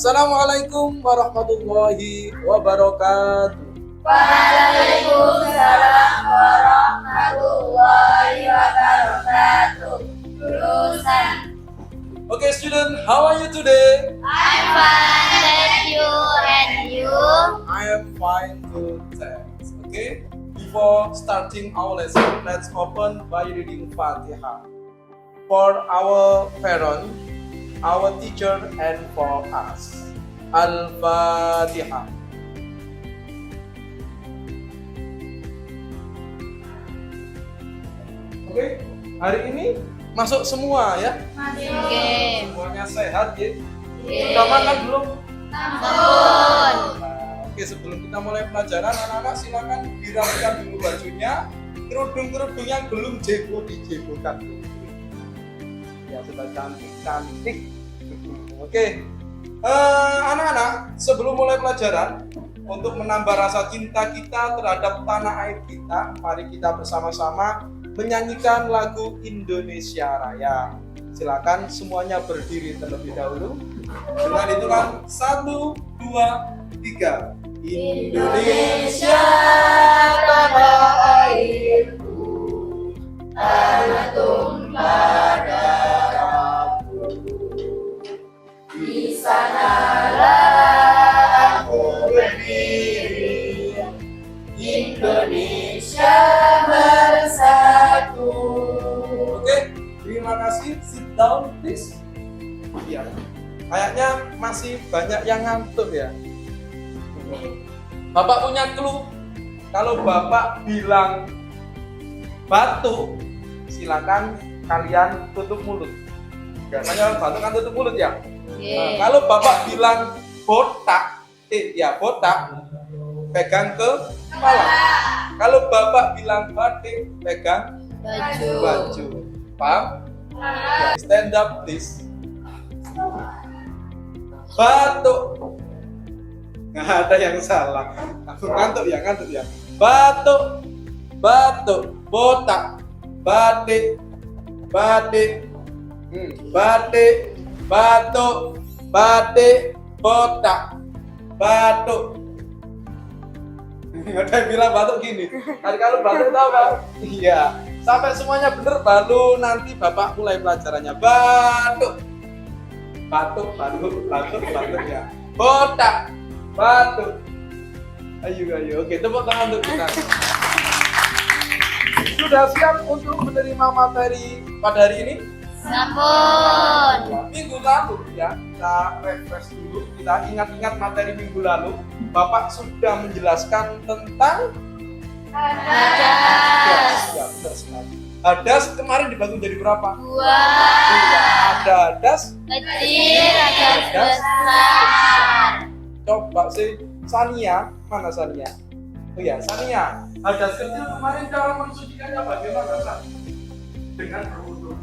Assalamualaikum warahmatullahi wabarakatuh. Waalaikumsalam warahmatullahi wabarakatuh. Lulusan. Okay, student, how are you today? I'm fine, thank you. And you? I am fine too, thanks. Okay, before starting our lesson, let's open by reading Fatiha for our parent, our teacher, and for us. Al-Fatiha. Oke, hari ini masuk semua ya? Oke. Semuanya sehat ya? Oke. Sudah makan belum? Ampun. Oke, sebelum kita mulai pelajaran, anak-anak silakan dirapikan dulu bajunya. Kerudung-kerudung yang belum jebo dijebokan dulu. Ya, sudah cantik-cantik. Oke, anak-anak, sebelum mulai pelajaran, untuk menambah rasa cinta kita terhadap tanah air kita, mari kita bersama-sama menyanyikan lagu Indonesia Raya. Silakan semuanya berdiri terlebih dahulu. Dengan hitungan 1, 2, 3. Indonesia tanah airku, tanah tumpah darahku. Di sanalah aku berdiri, Indonesia bersatu. Oke, terima kasih. Sit down, please. Iya. Kayaknya masih banyak yang ngantuk ya. Bapak punya clue. Kalau Bapak bilang batuk, silakan kalian tutup mulut. Biasanya batuk kan tutup mulut ya. Nah, kalau Bapak bilang botak, botak, pegang ke kepala. Kalau Bapak bilang batik, pegang baju. Paham? Ya, stand up please. Batuk. Nggak ada yang salah. Ngantuk ya. Batuk, botak, batik, batik, batuk, batik, botak, batuk. Ada yang bilang batuk gini. Hari kalau batuk tahu kan? Iya. Sampai semuanya bener baru nanti Bapak mulai pelajarannya. Batuk ya. Botak, batuk. Ayo. Oke, tepuk tangan untuk kita. Sudah siap untuk menerima materi pada hari ini? Ampun. Minggu lalu ya, kita refresh dulu, kita ingat-ingat materi minggu lalu. Bapak sudah menjelaskan tentang Hadas. Ya, benar sekali. Hadas kemarin dibagi jadi berapa? 2. Ada hadas Kecil, hadas besar. Coba sih, Sania, mana Sania? Oh ya, Sania. Hadas kecil kemarin cara mensucikannya bagaimana, San? Dengan berwudu.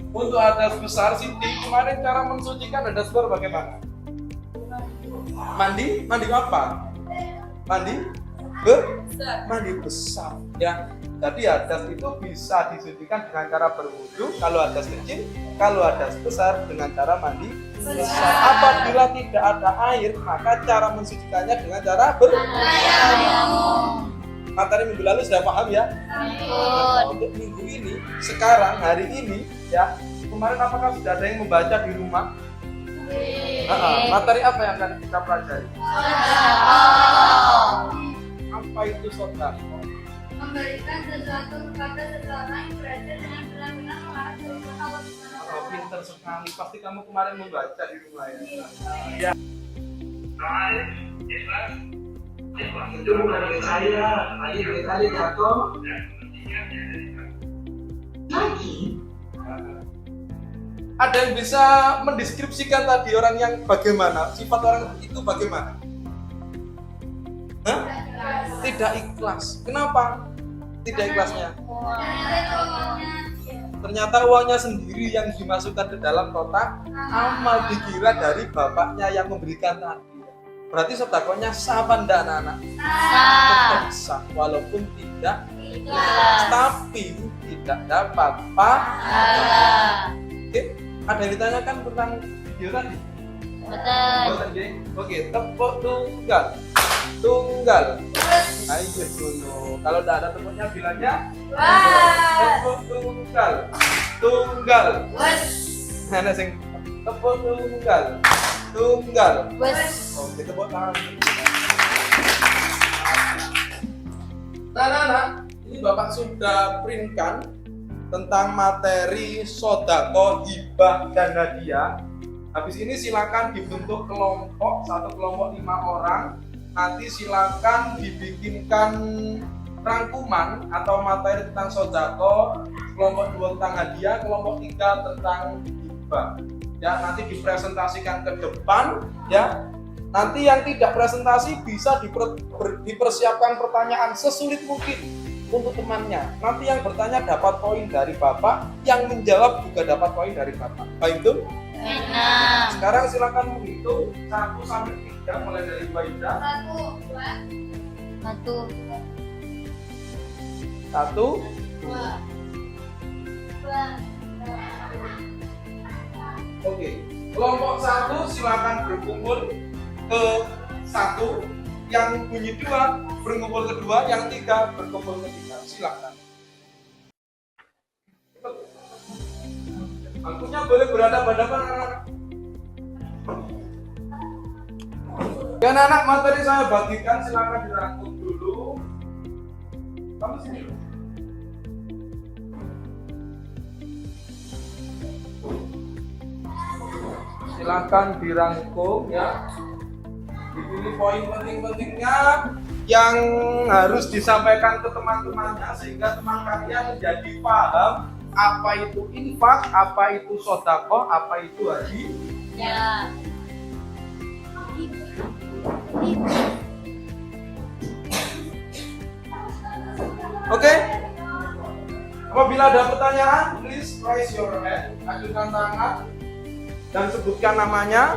Untuk hadas besar, Siti, kemarin cara mensucikan hadas besar bagaimana? Mandi apa? Mandi besar. Ya. Jadi hadas itu bisa disucikan dengan cara berwudu kalau hadas kecil, kalau hadas besar dengan cara mandi besar. Apabila tidak ada air, maka cara mensucikannya dengan cara materi minggu lalu sudah paham ya? Untuk minggu ini, sekarang hari ini ya, kemarin apakah sudah ada yang membaca di rumah? Materi apa yang akan kita pelajari? Apa itu sedekah? Memberikan sesuatu kepada seseorang yang berada dengan benar-benar mengarah ke Allah Subhanahu. Oh, pinter sekali. Pasti kamu kemarin membaca di rumah ya. Ya. Itu bukan duit saya, tadi duit tadi jatuh. Lagi? Ada yang bisa mendeskripsikan tadi orang yang bagaimana? Sifat orang itu bagaimana? Hah? Tidak ikhlas. Kenapa? Tidak ikhlasnya. Ternyata uangnya sendiri yang dimasukkan ke dalam kotak amal, dikira dari bapaknya yang memberikan tadi. Berarti sedekahnya sah apa enggak, anak-anak? Tetap sah, walaupun tidak ikhlas, tapi tidak dapat pahala. Oke, ada yang ditanyakan tentang video tadi? Betul. Boten nggih. Oke, tepuk tunggal. Tunggal. Wes. Ayo dulu. Kalau tidak ada tepuknya bilangnya Wes. tepuk tunggal. Tunggal. Wes. Ana sing tepuk tunggal. Tunggal. Wes. Oke, tepuk tangan. Nah, anak-anak, ini Bapak sudah printkan tentang materi sodako, hibah, dan hadiah. Habis ini silakan dibentuk kelompok, satu kelompok 5 orang. Nanti silakan dibikinkan rangkuman atau materi tentang sodako, kelompok 2 tentang hadiah, kelompok 3 tentang hibah. Ya, nanti dipresentasikan ke depan, ya. Nanti yang tidak presentasi bisa dipersiapkan pertanyaan sesulit mungkin untuk temannya. Nanti yang bertanya dapat poin dari Bapak, yang menjawab juga dapat poin dari Bapak. Baik itu? Enam. Sekarang silakan menghitung 1 sampai 3 mulai dari Mbak Ida. 1, 2, 1, 2. oke. Kelompok 1 silakan berkumpul ke 1, yang bunyi 2 berkumpul ke 2, yang 3 berkumpul ke 3. Silakan. Bangkunya boleh berhadapan-hadapan anak-anak. Ya anak-anak, materi saya bagikan, silakan dirangkum dulu. Kamu sini loh. Silakan dirangkum ya. Dipilih poin penting-pentingnya yang harus disampaikan ke teman-temannya sehingga teman kalian menjadi paham apa itu infak, apa itu sodako, apa itu haji. Ya. Oke? Apabila ada pertanyaan, please raise your hand, ajukan tangan dan sebutkan namanya.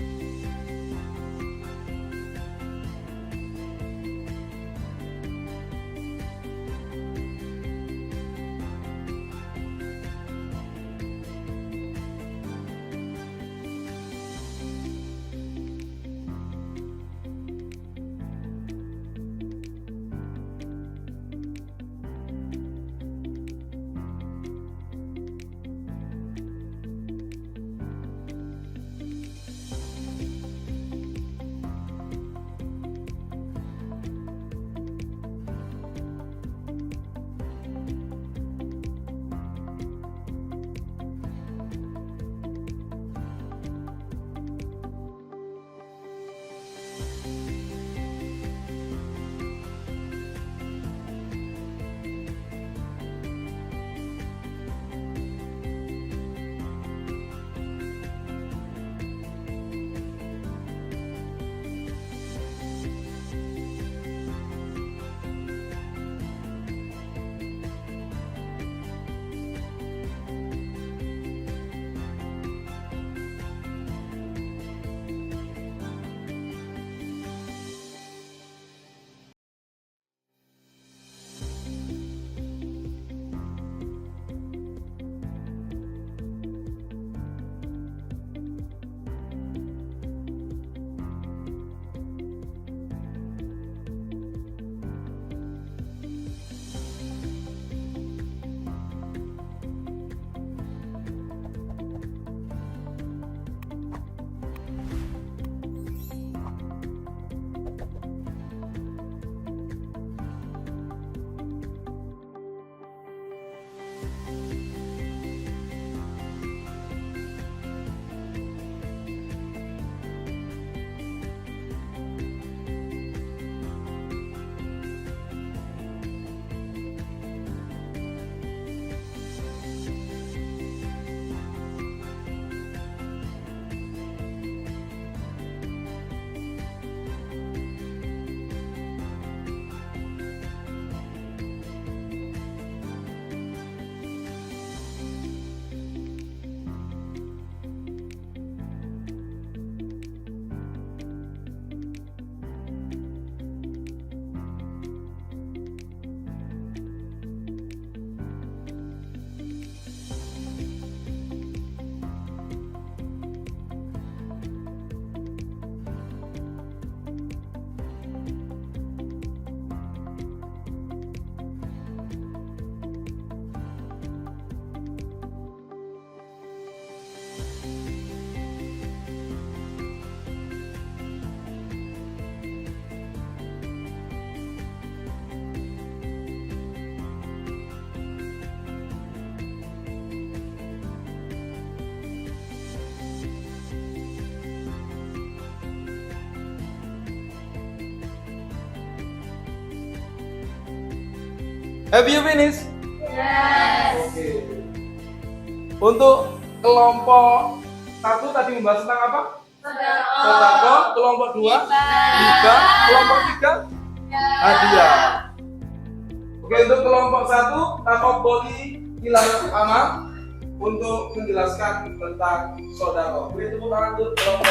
Have you finished? Yes. Oke. Untuk kelompok 1 tadi membahas tentang apa? Sedekah. Kelompok 2 hibah. Kelompok 3 hadiah. Oke, untuk kelompok 1 taqabbali ilal amal untuk menjelaskan tentang sedekah. Beri tepuk tangan untuk kelompok.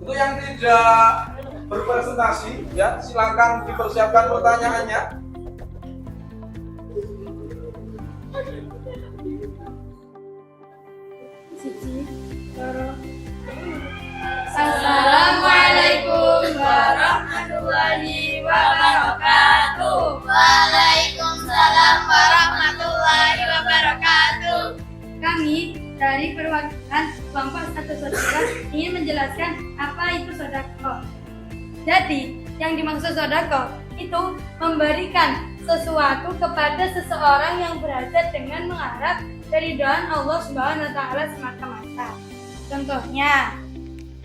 Untuk yang tidak berpresentasi, ya silakan dipersiapkan pertanyaannya. Assalamualaikum warahmatullahi wabarakatuh. Waalaikumsalam warahmatullahi wabarakatuh. Kami dari perwakilan kelompok 1 saudara ingin menjelaskan apa itu sedekah. Jadi, yang dimaksud sedekah itu memberikan sesuatu kepada seseorang yang berhajat dengan mengharap keridhaan Allah Subhanahu wa taala semata-mata. Contohnya,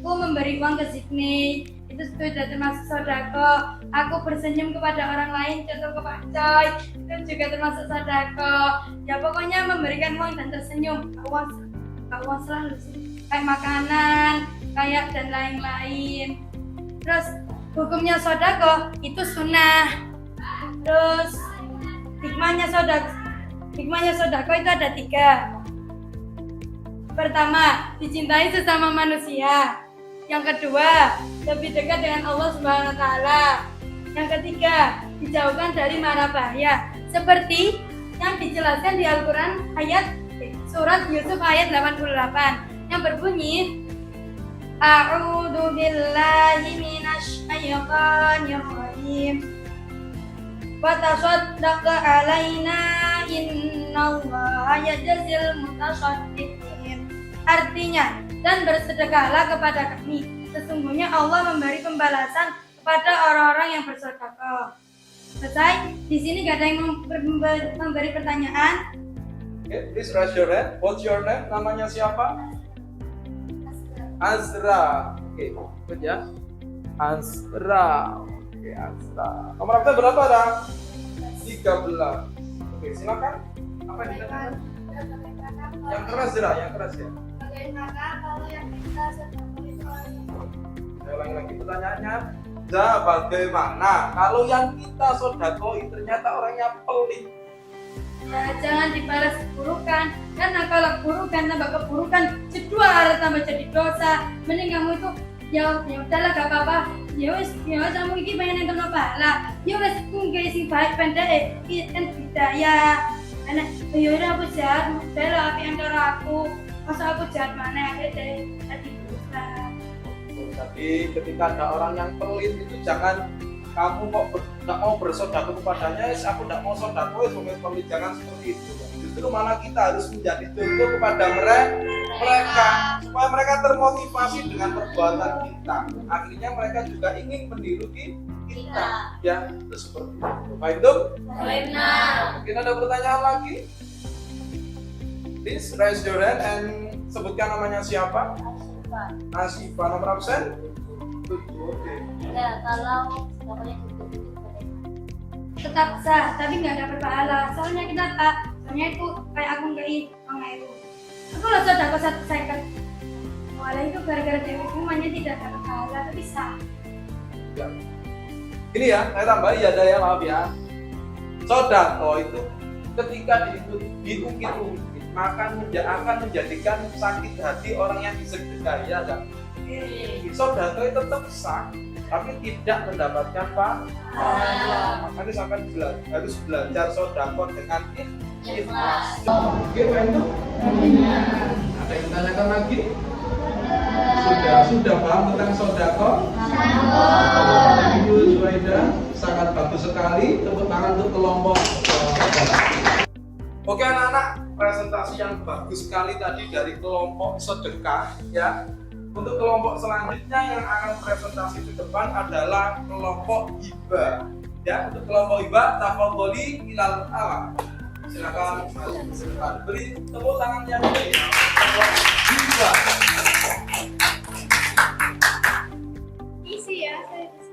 aku memberi uang ke Sydney, itu sudah termasuk sedekah. Aku bersenyum kepada orang lain, contoh ke Pak Coy, itu juga termasuk sedekah. Ya pokoknya memberikan uang dan tersenyum, uang selalu sih. Kayak makanan, kayak dan lain-lain. Terus hukumnya sedekah itu sunnah. Terus hikmahnya sedekah itu ada 3. Pertama, dicintai sesama manusia. Yang kedua, lebih dekat dengan Allah Subhanahu wa taala. Yang ketiga, dijauhkan dari mara bahaya. Seperti yang dijelaskan di Al-Qur'an surat Yusuf ayat 88 yang berbunyi A'udzu billahi minasy syaithanir rajim. Wa tasaddaq 'alaina innallaha yajzil mutasaddiqin. Artinya, dan bersedekahlah kepada kami. Sesungguhnya Allah memberi pembalasan kepada orang-orang yang bersedekah. Selesai. Di sini gak ada yang memberi pertanyaan. Okay, please raise your hand. What's your name? Namanya siapa? Azra. Oke, good ya. Azra. Oke, Azra. Nomor absen berapa ada? 13. Oke, silakan. Apa yang dikatakan? Yang keras Zra, yang keras ya. Bagaimana kalau yang kita sedekah itu Saya ulangi lagi pertanyaannya. Bagaimana kalau yang kita sodakoi ternyata orangnya pelit? ya jangan dibalas keburukan, karena kalau keburukan tambah keburukan, jedwar tambah jadi dosa. Mending kamu itu ya udahlah gak apa-apa. Ya wes kamu iki pengen entuk pahala. Ya wes nggih sing baik pendek kan bidaya. Ana ya ora aku jahat, bela api antara aku. Masa aku jahat mana ya deh tadi dosa. Jadi ketika ada orang yang pelit itu jangan kamu kok tidak mau bersedekah kepadanya, aku tidak mau sedekah, pelit, jangan seperti itu. Justru malah kita harus menjadi contoh kepada mereka supaya mereka termotivasi dengan perbuatan kita. Akhirnya mereka juga ingin meniru kita. Ya, itu seperti itu. Baik dong? Mungkin ada pertanyaan lagi? Please raise your hand and sebutkan namanya siapa? Asifa. Nomor absen? 7. Oke. Ya, kalau namanya itu Tetap sah, tapi nggak dapat pahala. Soalnya kenapa? Soalnya itu kayak aku ngei uang itu. Aku loh sedekah 1 second. Walau itu gara-gara dewi semuanya tidak dapat pahala, tapi sah. Ya. Ini ya, saya tambahin ya, Daya, maaf ya. Sedekah itu ketika diungkit-ungkit, maka akan menjadikan sakit hati orang yang disedekahi, ya kan? Sedekah itu tetap sah, tapi tidak mendapatkan pahala. Makanya sampai harus belajar sedekah dengan ikhlas. Oke, Pak Endo? Ada yang tanyakan lagi? Sudah paham tentang sedekah? Ibu Zuhaida, sangat bagus sekali. Tepuk tangan untuk kelompok. Oke anak-anak, presentasi yang bagus sekali tadi dari kelompok sedekah ya. Untuk kelompok selanjutnya yang akan presentasi ke depan adalah kelompok hibah. Ya, untuk kelompok hibah taqabbali ilal alam. Silakan beri tepuk tangan yang meriah. Kelompok hibah. biasa itu.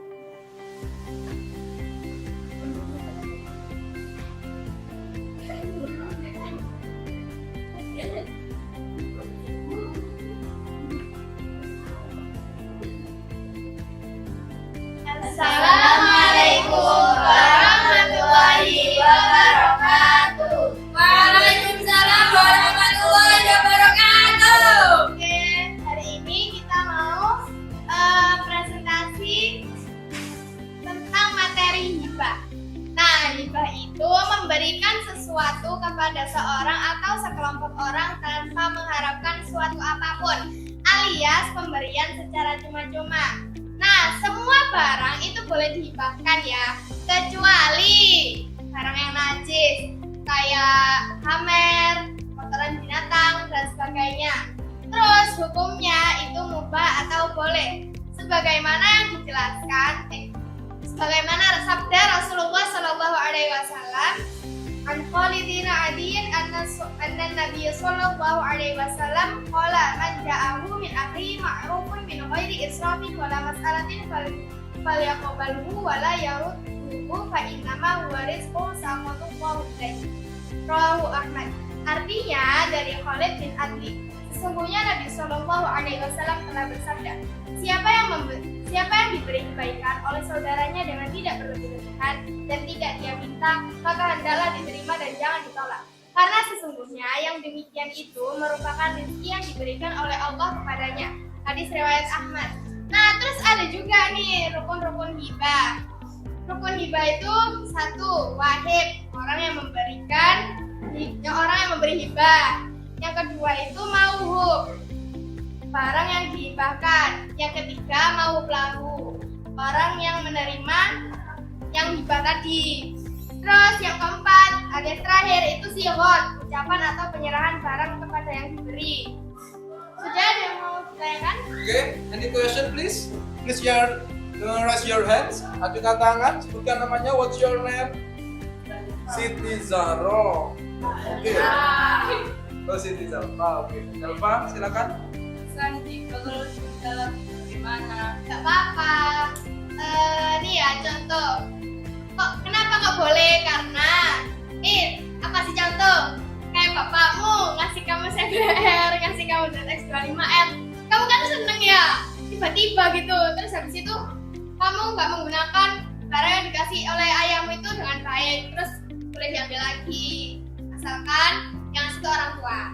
Assalamualaikum warahmatullahi wabarakatuh. Waalaikumsalam warahmatullahi wabarakatuh. Oke, hari ini kita mau presentasi tentang materi hibah. Nah, hibah itu memberikan sesuatu kepada seorang atau sekelompok orang tanpa mengharapkan suatu apapun, alias pemberian secara cuma-cuma. Nah, semua barang itu boleh dihibahkan ya, kecuali barang yang najis, kayak hammer, kotoran binatang, dan sebagainya. Terus hukumnya itu mubah atau boleh, sebagaimana yang dijelaskan, sebagaimana sabda Rasulullah Shallallahu Alaihi Wasallam, an Khalidina Adiyin anna Nabi Sallallahu Alaihi Wasallam qala man ja'ahu min akhihi ma'rufun min ghairi israfin wala mas'alatin falyaqbalhu wala yarudhu fa innama huwa rizqun saqatullahu ilaihi. Rawahu Ahmad. Artinya dari Khalid bin Adli, sesungguhnya Nabi Sallallahu Alaihi Wasallam telah bersabda, siapa yang diberi kebaikan oleh saudaranya dengan tidak berlebih-lebihan dan tidak dia minta, maka hendaklah diterima dan jangan ditolak. Karena sesungguhnya yang demikian itu merupakan rezeki yang diberikan oleh Allah kepadanya. Hadis riwayat Ahmad. Nah, terus ada juga nih rukun-rukun hibah. Rukun hibah itu satu, wahib, orang yang memberi hibah. Yang kedua itu mauhub, barang yang dihibahkan. Yang ketiga mauhub lahu, orang yang menerima yang hibah tadi. Terus yang keempat, ada yang terakhir itu sighot, ucapan atau penyerahan barang kepada yang diberi. Sudah ada yang mau ditanyakan? Oke, any question please? Please raise your hands. Ajukan tangan, sebutkan namanya. What's your name? Siti Zahro. Oke. Oh, Siti Zahro. Oke. Elva, silakan. Santi, kalau dalam gimana? Gak apa-apa. Nih ya contoh. Kenapa nggak boleh? Karena apa sih contoh? Kayak bapakmu ngasih kamu CBR, ngasih kamu ZX25M, kamu kan seneng ya, tiba-tiba gitu. Terus habis itu kamu nggak menggunakan barang yang dikasih oleh ayahmu itu dengan baik, terus boleh diambil lagi, asalkan yang ngasih itu orang tua.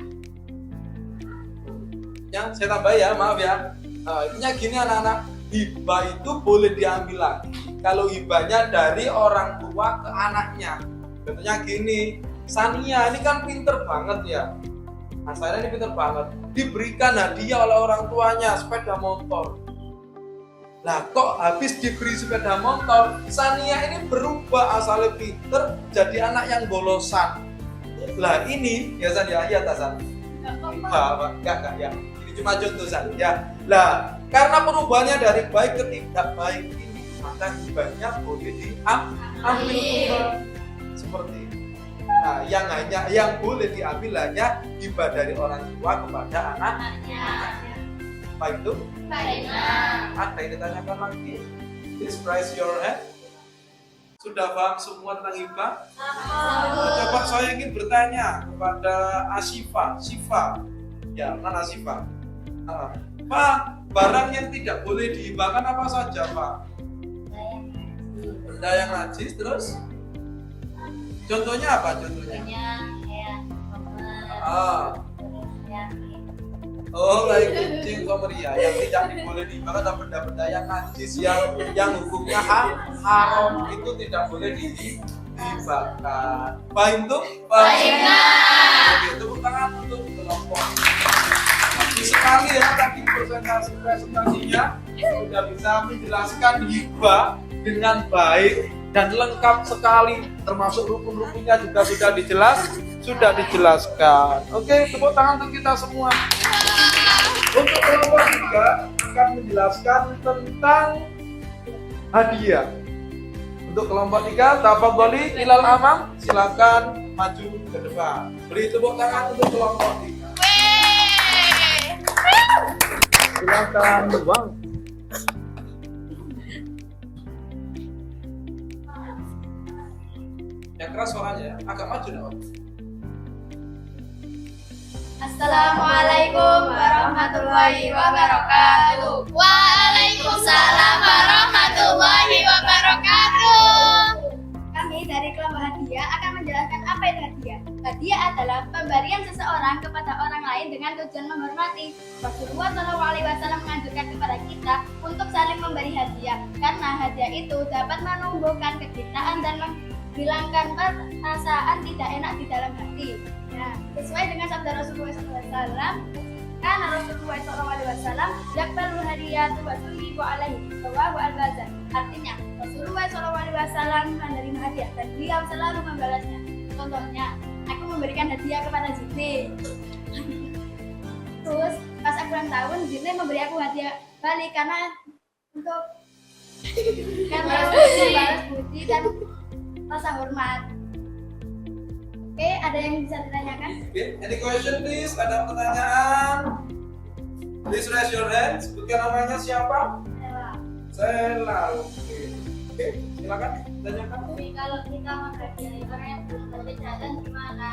Yang saya tambah ya, maaf ya. Intinya gini anak-anak, hibah itu boleh diambil lagi kalau hibahnya dari orang tua ke anaknya. Contohnya gini, Sania ini kan pinter banget ya. Nah, saya ini pinter banget. Diberikan hadiah oleh orang tuanya sepeda motor. Lah kok habis diberi sepeda motor, Sania ini berubah, asalnya pinter jadi anak yang bolosan. Lah ini ya San ya, iya San. Enggak ya. Ini cuma contoh San ya. Lah karena perubahannya dari baik ke tidak baik ini, maka hibahnya boleh diambil seperti ini. Nah, yang boleh diambil hanya hibah dari orang tua kepada anaknya. Baik itu? Baiklah. Ada yang ditanyakan lagi? Please raise your hand. Sudah paham semua tentang hibah? Coba saya ingin bertanya kepada Siva. Ya, mana Siva? Pak, barang yang tidak boleh dihibahkan apa saja, Pak? Benda yang najis, terus? Contohnya apa? Contohnya kayak kayak kucing, komeria yang tidak boleh dihibahkan, atau benda-benda yang najis yang hukumnya haram itu tidak boleh dihibahkan. Paham tuh? Oke, tepuk tangan untuk kelompok. Sekali ya tadi presentasinya sudah bisa menjelaskan hibah dengan baik dan lengkap sekali, termasuk rukun-rukunnya juga sudah dijelaskan. Oke, tepuk tangan untuk kita semua. Untuk kelompok 3 akan menjelaskan tentang hadiah. Untuk kelompok 3, tafadholi ilal amam, silakan maju ke depan. Beri tepuk tangan untuk kelompok 3. Silakan, Bang. keras suaranya ya. Agak maju dong. Assalamualaikum warahmatullahi wabarakatuh. Waalaikumsalam warahmatullahi wabarakatuh. Kami dari kelompok hadiah akan menjelaskan apa itu hadiah. Hadiah adalah pemberian seseorang kepada orang lain dengan tujuan menghormati. Rasulullah SAW menganjurkan kepada kita untuk saling memberi hadiah karena hadiah itu dapat menumbuhkan kecintaan dan menghilangkan perasaan tidak enak di dalam hati. Nah, sesuai dengan sabda Rasulullah SAW, karena Rasulullah SAW yakbalul hadiyatu wa tulibu alaihi rawahu al-Bazar. Artinya, Rasulullah SAW menerima hadiah dan beliau selalu membalasnya. Contohnya, aku memberikan hadiah kepada Zine. Terus, pas aku ulang tahun, Zine memberi aku hadiah balik karena untuk membalas budi dan rasa hormat. Oke, ada yang bisa ditanyakan? Oke, any question please? Ada pertanyaan? Please raise your hand. Sebutkan namanya siapa? Sela. Oke, silakan tanyakan. Jadi kalau kita menghadiahi orang yang berbuat kejahatan gimana?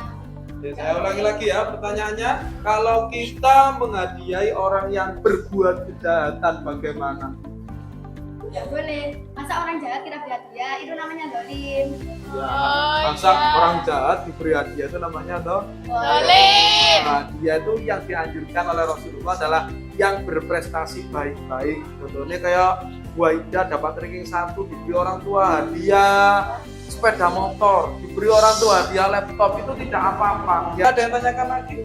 Oke, saya ulangi lagi ya pertanyaannya. Kalau kita menghadiahi orang yang berbuat kejahatan bagaimana? Ya boleh. Masa orang jahat kita beri hadiah, itu namanya dolim. Ya, masa orang jahat diberi hadiah itu namanya Dolim. Nah, dia itu yang dianjurkan oleh Rasulullah adalah yang berprestasi baik-baik. Contohnya kayak Bu Aida dapat ranking 1 diberi orang tua hadiah sepeda motor, diberi orang tua hadiah laptop, itu tidak apa-apa. Ya, ada yang tanyakan lagi?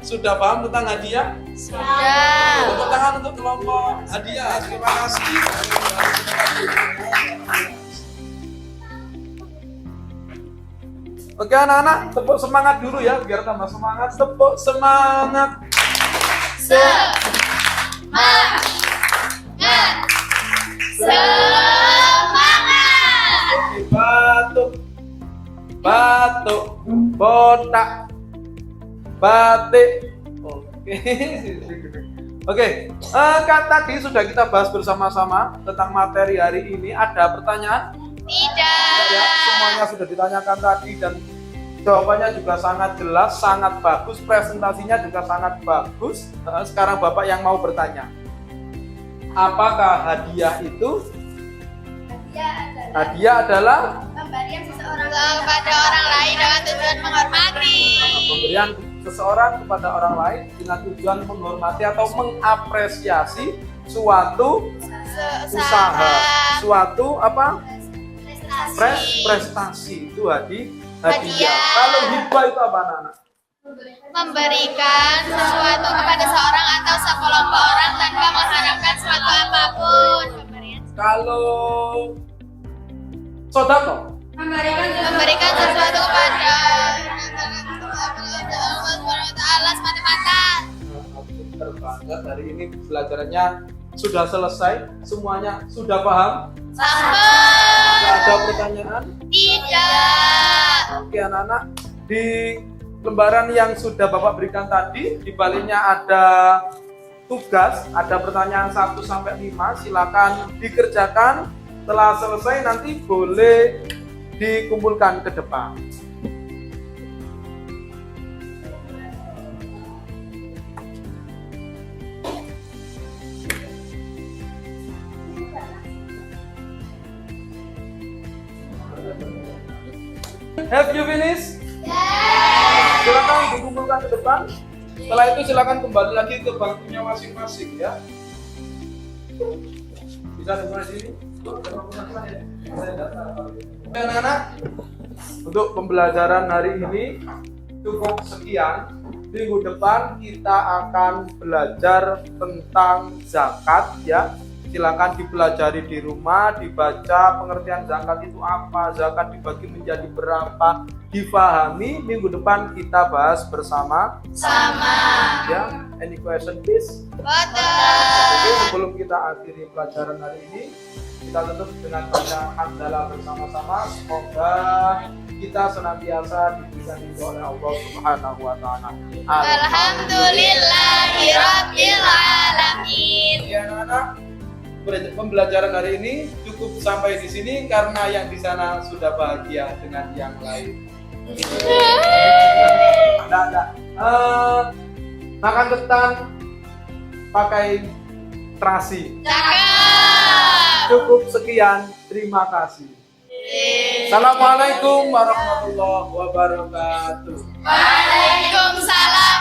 Sudah paham tentang hadiah? Sudah. Tepuk tangan untuk kelompok hadiah. Terima kasih. Oke anak-anak, tepuk semangat dulu ya biar tambah semangat. Tepuk semangat. Semangat. Oke, batuk, batuk, botak, batik. Oke, kan tadi sudah kita bahas bersama-sama tentang materi hari ini. Ada pertanyaan? Tidak. Ya, semuanya sudah ditanyakan tadi dan jawabannya juga sangat jelas, sangat bagus, presentasinya juga sangat bagus. Sekarang Bapak yang mau bertanya, apakah hadiah itu? Hadiah adalah Pemberian seseorang kepada orang lain dengan tujuan menghormati. pemberian seseorang kepada orang lain dengan tujuan menghormati atau mengapresiasi suatu usaha, suatu apa? Prestasi. Itu hadiah. Kalau hibah itu apa anak-anak? Memberikan sesuatu kepada seorang atau sekelompok orang tanpa mengharapkan suatu apapun. Kalau sodako? Memberikan sesuatu kepada Allah semata-mata. Pinter banget, hari ini pelajarannya sudah selesai, semuanya sudah paham? Sampai. Tidak ada pertanyaan? Tidak. Oke anak-anak, di lembaran yang sudah Bapak berikan tadi, di baliknya ada tugas, ada pertanyaan 1 sampai 5, silakan dikerjakan. Setelah selesai nanti boleh dikumpulkan ke depan. Have you finished? Silakan dikumpulkan ke depan. Setelah itu silakan kembali lagi ke bangkunya masing-masing ya. Bisa dengar sini. Anak-anak, untuk pembelajaran hari ini cukup sekian. Minggu depan kita akan belajar tentang zakat ya. Silakan dipelajari di rumah, dibaca pengertian zakat itu apa, zakat dibagi menjadi berapa, difahami. Minggu depan kita bahas bersama. Ya, any question please? Oke, sebelum kita akhiri pelajaran hari ini, kita tutup dengan bacaan hamdalah bersama-sama. Semoga kita senantiasa diberikan ridho oleh Allah Subhanahu wa taala. Alhamdulillahirabbil alamin. Ya, anak-anak. pembelajaran hari ini cukup sampai di sini karena yang di sana sudah bahagia dengan yang lain. Makan ketan pakai terasi. Cukup sekian, terima kasih. Assalamualaikum warahmatullahi wabarakatuh. Waalaikumsalam